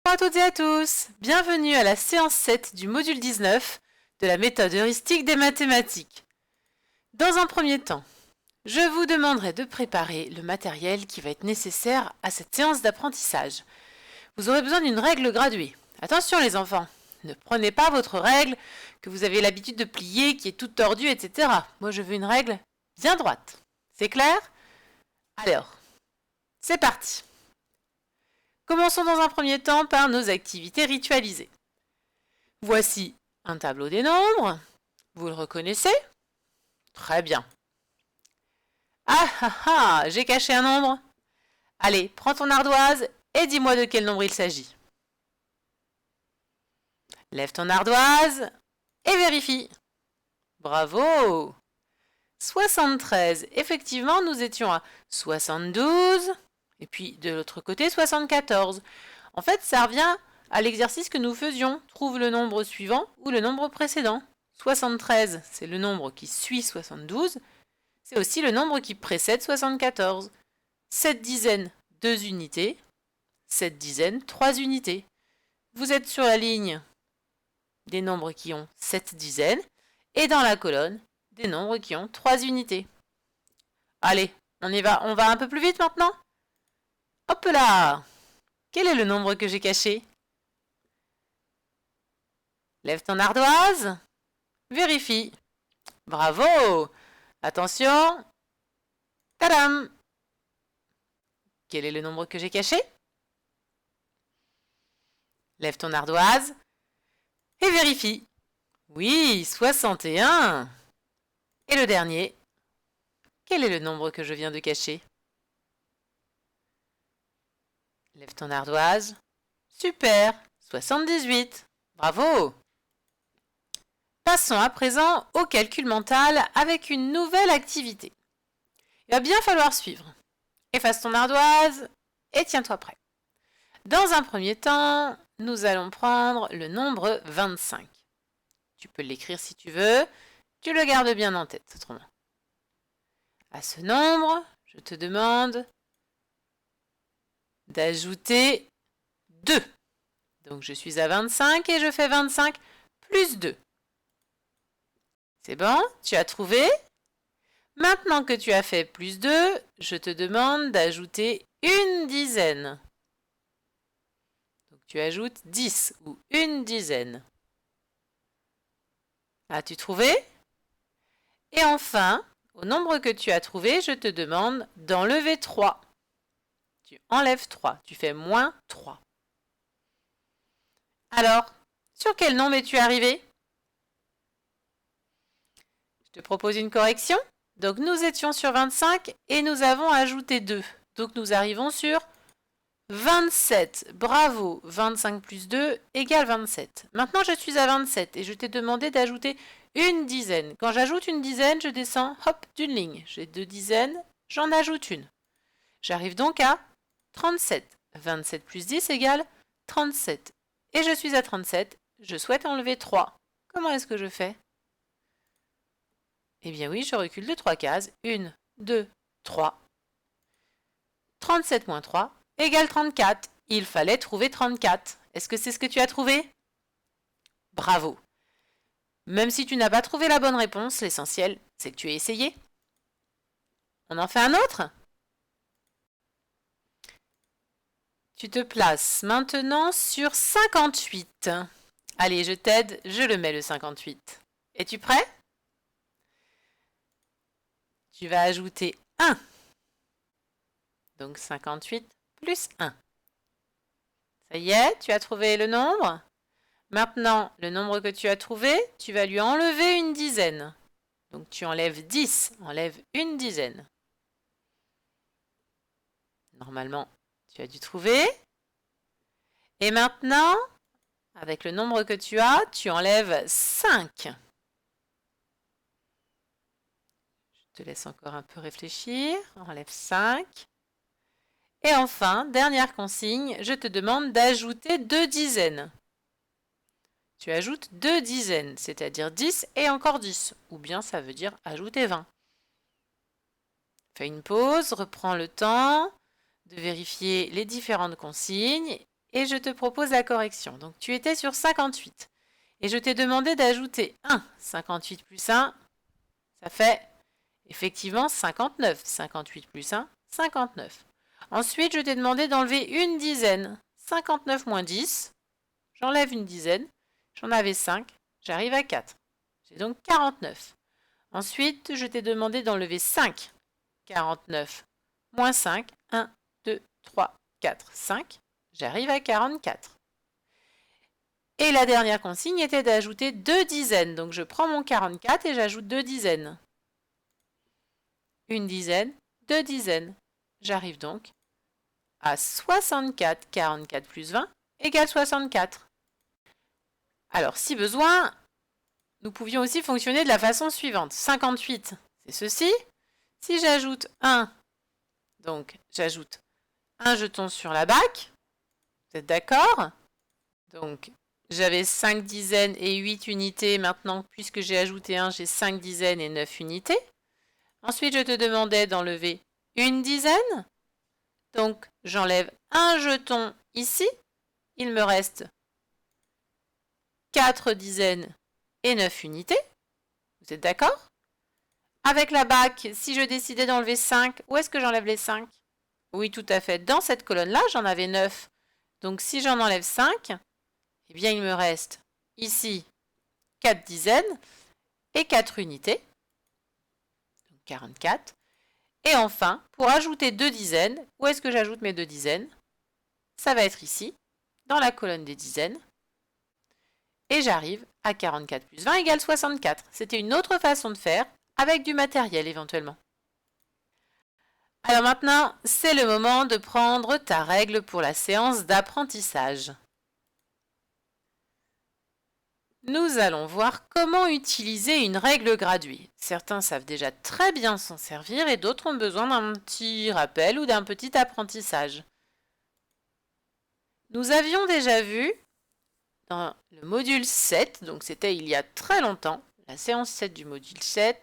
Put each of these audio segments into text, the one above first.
Bonjour à toutes et à tous, bienvenue à la séance 7 du module 19 de la méthode heuristique des mathématiques. Dans un premier temps, je vous demanderai de préparer le matériel qui va être nécessaire à cette séance d'apprentissage. Vous aurez besoin d'une règle graduée. Attention les enfants, ne prenez pas votre règle que vous avez l'habitude de plier, qui est toute tordue, etc. Moi je veux une règle bien droite. C'est clair? Alors, c'est parti. Commençons dans un premier temps par nos activités ritualisées. Voici un tableau des nombres. Vous le reconnaissez? Très bien. Ah ah ah, j'ai caché un nombre. Allez, prends ton ardoise et dis-moi de quel nombre il s'agit. Lève ton ardoise et vérifie. Bravo! 73. Effectivement, nous étions à 72. Et puis, de l'autre côté, 74. En fait, ça revient à l'exercice que nous faisions. Trouve le nombre suivant ou le nombre précédent. 73, c'est le nombre qui suit 72. C'est aussi le nombre qui précède 74. 7 dizaines, 2 unités. 7 dizaines, 3 unités. Vous êtes sur la ligne des nombres qui ont 7 dizaines. Et dans la colonne, des nombres qui ont 3 unités. Allez, on y va. On va un peu plus vite maintenant? Hop là! Quel est le nombre que j'ai caché? Lève ton ardoise. Vérifie. Bravo! Attention. Tadam! Quel est le nombre que j'ai caché? Lève ton ardoise. Et vérifie. Oui, 61. Et le dernier. Quel est le nombre que je viens de cacher? Lève ton ardoise. Super, 78. Bravo! Passons à présent au calcul mental avec une nouvelle activité. Il va bien falloir suivre. Efface ton ardoise et tiens-toi prêt. Dans un premier temps, nous allons prendre le nombre 25. Tu peux l'écrire si tu veux, tu le gardes bien en tête autrement. À ce nombre, je te demande d'ajouter 2. Donc je suis à 25 et je fais 25 plus 2. C'est bon? Tu as trouvé? Maintenant que tu as fait plus 2, je te demande d'ajouter une dizaine. Donc tu ajoutes 10 ou une dizaine. As-tu trouvé? Et enfin, au nombre que tu as trouvé, je te demande d'enlever 3. Tu enlèves 3, tu fais moins 3. Alors, sur quel nombre es-tu arrivé? Je te propose une correction. Donc nous étions sur 25 et nous avons ajouté 2. Donc nous arrivons sur 27. Bravo, 25 plus 2 égale 27. Maintenant je suis à 27 et je t'ai demandé d'ajouter une dizaine. Quand j'ajoute une dizaine, je descends hop d'une ligne. J'ai 2 dizaines, j'en ajoute une. J'arrive donc à 37. 27 plus 10 égale 37. Et je suis à 37. Je souhaite enlever 3. Comment est-ce que je fais? Eh bien oui, je recule de 3 cases. 1, 2, 3. 37 moins 3 égale 34. Il fallait trouver 34. Est-ce que c'est ce que tu as trouvé? Bravo. Même si tu n'as pas trouvé la bonne réponse, l'essentiel, c'est que tu aies essayé. On en fait un autre? Tu te places maintenant sur 58. Allez, je t'aide, je le mets le 58. Es-tu prêt? Tu vas ajouter 1. Donc 58 plus 1. Ça y est, tu as trouvé le nombre? Maintenant, le nombre que tu as trouvé, tu vas lui enlever une dizaine. Donc tu enlèves 10, enlève une dizaine. Normalement, tu as dû trouver. Et maintenant, avec le nombre que tu enlèves 5. Je te laisse encore un peu réfléchir. Enlève 5. Et enfin, dernière consigne, je te demande d'ajouter 2 dizaines. Tu ajoutes 2 dizaines, c'est-à-dire 10 et encore 10. Ou bien ça veut dire ajouter 20. Fais une pause, reprends le temps de vérifier les différentes consignes et je te propose la correction. Donc tu étais sur 58 et je t'ai demandé d'ajouter 1. 58 plus 1, ça fait effectivement 59. 58 plus 1, 59. Ensuite, je t'ai demandé d'enlever une dizaine. 59 moins 10, j'enlève une dizaine, j'en avais 5, j'arrive à 4. J'ai donc 49. Ensuite, je t'ai demandé d'enlever 5. 49 moins 5, 1, 2, 3, 4, 5. J'arrive à 44. Et la dernière consigne était d'ajouter 2 dizaines. Donc je prends mon 44 et j'ajoute 2 dizaines. Une dizaine, 2 dizaines. J'arrive donc à 64. 44 plus 20 égale 64. Alors si besoin, nous pouvions aussi fonctionner de la façon suivante. 58, c'est ceci. Si j'ajoute 1, donc j'ajoute un jeton sur la bac. Vous êtes d'accord? Donc j'avais 5 dizaines et 8 unités. Maintenant, puisque j'ai ajouté 1, j'ai 5 dizaines et 9 unités. Ensuite, je te demandais d'enlever une dizaine. Donc, j'enlève un jeton ici. Il me reste 4 dizaines et 9 unités. Vous êtes d'accord? Avec la bac, si je décidais d'enlever 5, où est-ce que j'enlève les 5? Oui, tout à fait. Dans cette colonne-là, j'en avais 9. Donc, si j'en enlève 5, eh bien, il me reste ici 4 dizaines et 4 unités. Donc, 44. Et enfin, pour ajouter 2 dizaines, où est-ce que j'ajoute mes 2 dizaines? Ça va être ici, dans la colonne des dizaines. Et j'arrive à 44 plus 20 égale 64. C'était une autre façon de faire, avec du matériel éventuellement. Alors maintenant, c'est le moment de prendre ta règle pour la séance d'apprentissage. Nous allons voir comment utiliser une règle graduée. Certains savent déjà très bien s'en servir et d'autres ont besoin d'un petit rappel ou d'un petit apprentissage. Nous avions déjà vu dans le module 7, donc c'était il y a très longtemps, la séance 7 du module 7,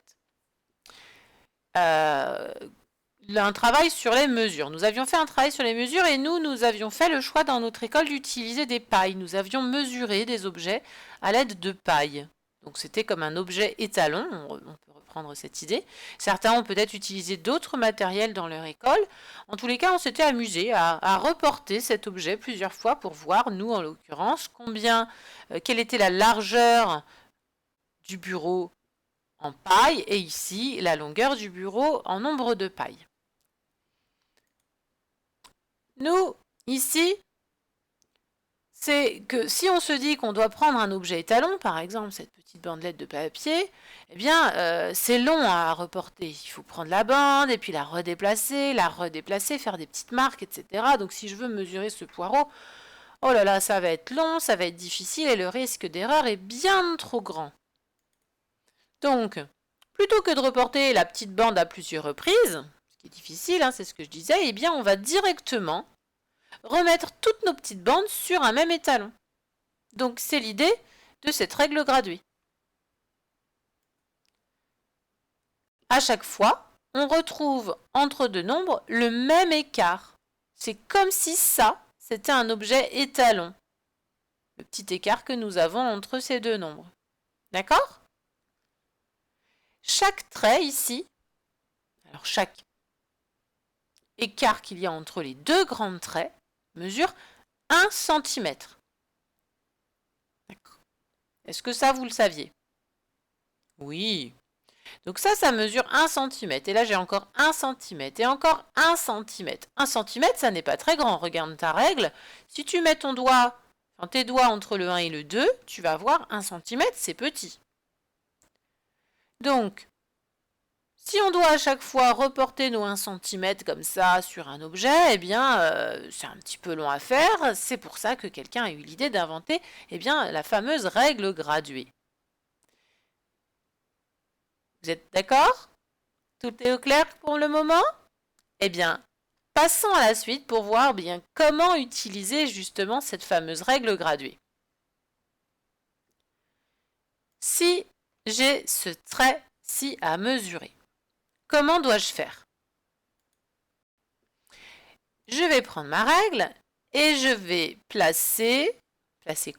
un travail sur les mesures. Nous avions fait un travail sur les mesures et nous avions fait le choix dans notre école d'utiliser des pailles. Nous avions mesuré des objets à l'aide de pailles. Donc c'était comme un objet étalon, on peut reprendre cette idée. Certains ont peut-être utilisé d'autres matériels dans leur école. En tous les cas, on s'était amusé à reporter cet objet plusieurs fois pour voir, nous en l'occurrence, quelle était la largeur du bureau en paille et ici la longueur du bureau en nombre de pailles. Nous, ici, c'est que si on se dit qu'on doit prendre un objet étalon, par exemple cette petite bandelette de papier, eh bien c'est long à reporter. Il faut prendre la bande et puis la redéplacer, faire des petites marques, etc. Donc si je veux mesurer ce poireau, oh là là, ça va être long, ça va être difficile et le risque d'erreur est bien trop grand. Donc, plutôt que de reporter la petite bande à plusieurs reprises, ce qui est difficile, hein, c'est ce que je disais, eh bien on va directement remettre toutes nos petites bandes sur un même étalon. Donc c'est l'idée de cette règle graduée. À chaque fois, on retrouve entre deux nombres le même écart. C'est comme si ça, c'était un objet étalon. Le petit écart que nous avons entre ces deux nombres. D'accord ? Chaque trait ici, alors chaque écart qu'il y a entre les deux grands traits, mesure 1 cm. Est-ce que ça, vous le saviez? Oui. Donc ça mesure 1 cm. Et là, j'ai encore 1 cm. Et encore 1 cm. 1 cm, ça n'est pas très grand. Regarde ta règle. Si tu mets tes doigts entre le 1 et le 2, tu vas voir 1 cm, c'est petit. Donc, si on doit à chaque fois reporter nos 1 cm comme ça sur un objet, eh bien, c'est un petit peu long à faire. C'est pour ça que quelqu'un a eu l'idée d'inventer la fameuse règle graduée. Vous êtes d'accord? Tout est au clair pour le moment? Eh bien, passons à la suite pour voir bien comment utiliser justement cette fameuse règle graduée. Si j'ai ce trait-ci à mesurer, comment dois-je faire? Je vais prendre ma règle Et je vais placer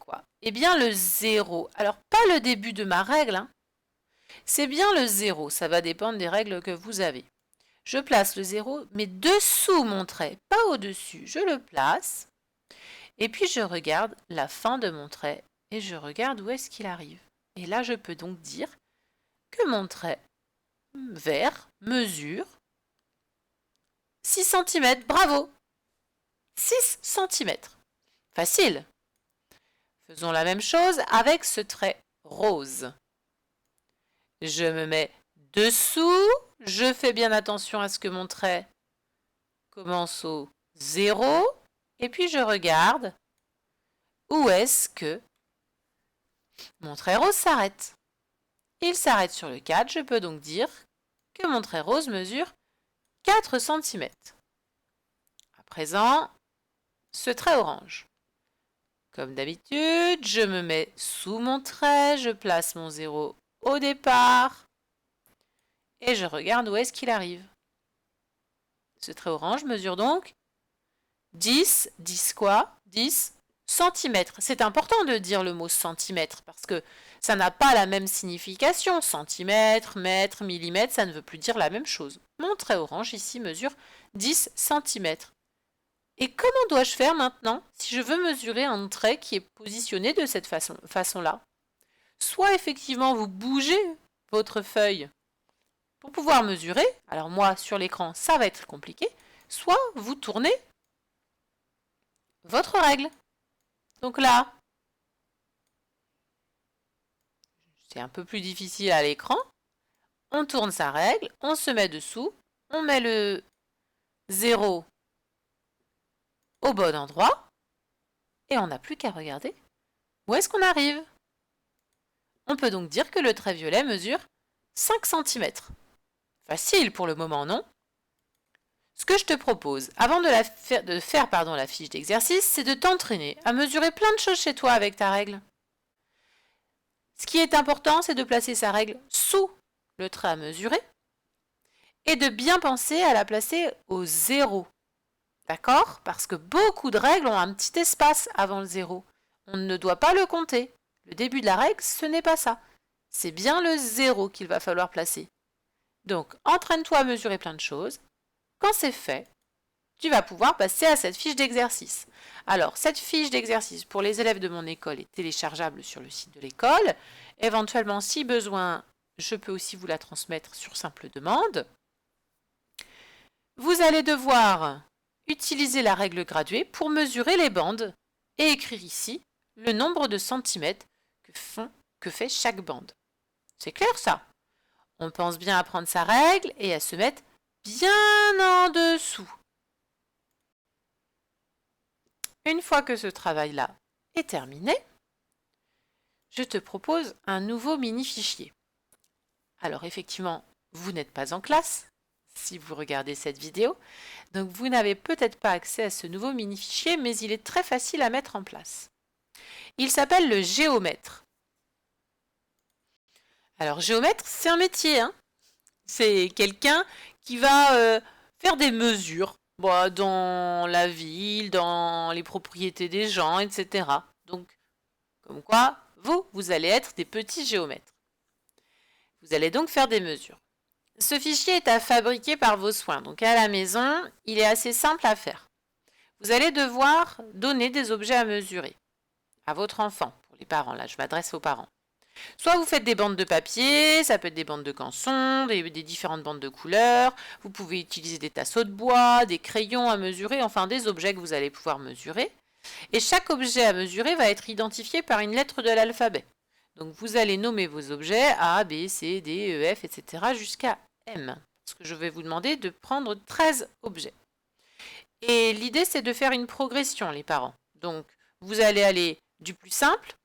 quoi? Eh bien le 0. Alors pas le début de ma règle, hein. C'est bien le 0, ça va dépendre des règles que vous avez. Je place le 0, mais dessous mon trait, pas au-dessus. Je le place, et puis je regarde la fin de mon trait, et je regarde où est-ce qu'il arrive. Et là, je peux donc dire que mon trait vert mesure 6 cm. Bravo! 6 cm. Facile. Faisons la même chose avec ce trait rose. Je me mets dessous. Je fais bien attention à ce que mon trait commence au 0. Et puis je regarde où est-ce que mon trait rose s'arrête. Il s'arrête sur le 4. Je peux donc dire que mon trait rose mesure 4 cm. À présent, ce trait orange. Comme d'habitude, je me mets sous mon trait, je place mon 0 au départ et je regarde où est-ce qu'il arrive. Ce trait orange mesure donc 10 quoi? 10 centimètres. C'est important de dire le mot centimètre parce que ça n'a pas la même signification. Centimètre, mètre, millimètre, ça ne veut plus dire la même chose. Mon trait orange ici mesure 10 centimètres. Et comment dois-je faire maintenant si je veux mesurer un trait qui est positionné de cette façon-là? Soit effectivement vous bougez votre feuille pour pouvoir mesurer, alors moi sur l'écran ça va être compliqué, soit vous tournez votre règle. Donc là, c'est un peu plus difficile à l'écran, on tourne sa règle, on se met dessous, on met le 0 au bon endroit, et on n'a plus qu'à regarder où est-ce qu'on arrive. On peut donc dire que le trait violet mesure 5 cm. Facile pour le moment, non? Ce que je te propose, avant de faire la fiche d'exercice, c'est de t'entraîner à mesurer plein de choses chez toi avec ta règle. Ce qui est important, c'est de placer sa règle sous le trait à mesurer et de bien penser à la placer au 0. D'accord? Parce que beaucoup de règles ont un petit espace avant le 0. On ne doit pas le compter. Le début de la règle, ce n'est pas ça. C'est bien le 0 qu'il va falloir placer. Donc, entraîne-toi à mesurer plein de choses. Quand c'est fait, tu vas pouvoir passer à cette fiche d'exercice. Alors, cette fiche d'exercice pour les élèves de mon école est téléchargeable sur le site de l'école. Éventuellement, si besoin, je peux aussi vous la transmettre sur simple demande. Vous allez devoir utiliser la règle graduée pour mesurer les bandes et écrire ici le nombre de centimètres que fait chaque bande. C'est clair ça? On pense bien à prendre sa règle et à se mettre bien en dessous. Une fois que ce travail-là est terminé, je te propose un nouveau mini-fichier. Alors effectivement, vous n'êtes pas en classe si vous regardez cette vidéo, donc vous n'avez peut-être pas accès à ce nouveau mini-fichier, mais il est très facile à mettre en place. Il s'appelle le géomètre. Alors géomètre, c'est un métier, hein. C'est quelqu'un qui va faire des mesures dans la ville, dans les propriétés des gens, etc. Donc, comme quoi, vous allez être des petits géomètres. Vous allez donc faire des mesures. Ce fichier est à fabriquer par vos soins. Donc à la maison, il est assez simple à faire. Vous allez devoir donner des objets à mesurer à votre enfant. Pour les parents, là je m'adresse aux parents. Soit vous faites des bandes de papier, ça peut être des bandes de canson, des différentes bandes de couleurs. Vous pouvez utiliser des tasseaux de bois, des crayons à mesurer, enfin des objets que vous allez pouvoir mesurer. Et chaque objet à mesurer va être identifié par une lettre de l'alphabet. Donc vous allez nommer vos objets A, B, C, D, E, F, etc. jusqu'à M. Parce que je vais vous demander de prendre 13 objets. Et l'idée c'est de faire une progression, les parents. Donc vous allez aller du plus simple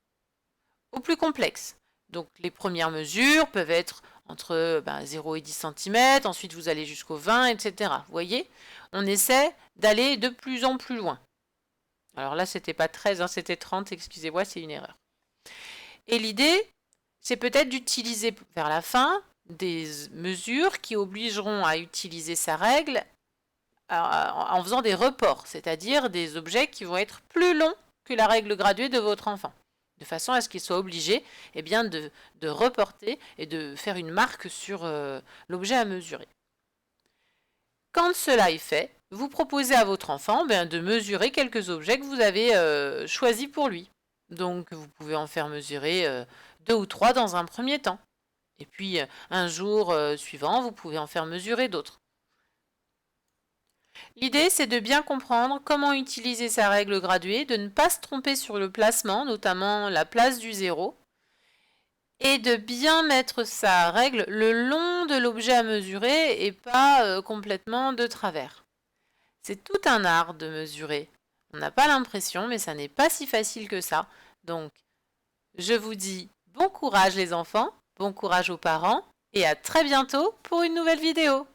au plus complexe. Donc les premières mesures peuvent être entre 0 et 10 cm, ensuite vous allez jusqu'au 20, etc. Vous voyez, on essaie d'aller de plus en plus loin. Alors là, c'était pas 13, hein, c'était 30, excusez-moi, c'est une erreur. Et l'idée, c'est peut-être d'utiliser vers la fin des mesures qui obligeront à utiliser sa règle en faisant des reports, c'est-à-dire des objets qui vont être plus longs que la règle graduée de votre enfant, de façon à ce qu'il soit obligé de reporter et de faire une marque sur l'objet à mesurer. Quand cela est fait, vous proposez à votre enfant de mesurer quelques objets que vous avez choisis pour lui. Donc vous pouvez en faire mesurer 2 ou 3 dans un premier temps. Et puis un jour suivant, vous pouvez en faire mesurer d'autres. L'idée, c'est de bien comprendre comment utiliser sa règle graduée, de ne pas se tromper sur le placement, notamment la place du zéro, et de bien mettre sa règle le long de l'objet à mesurer et pas complètement de travers. C'est tout un art de mesurer. On n'a pas l'impression, mais ça n'est pas si facile que ça. Donc, je vous dis bon courage les enfants, bon courage aux parents, et à très bientôt pour une nouvelle vidéo.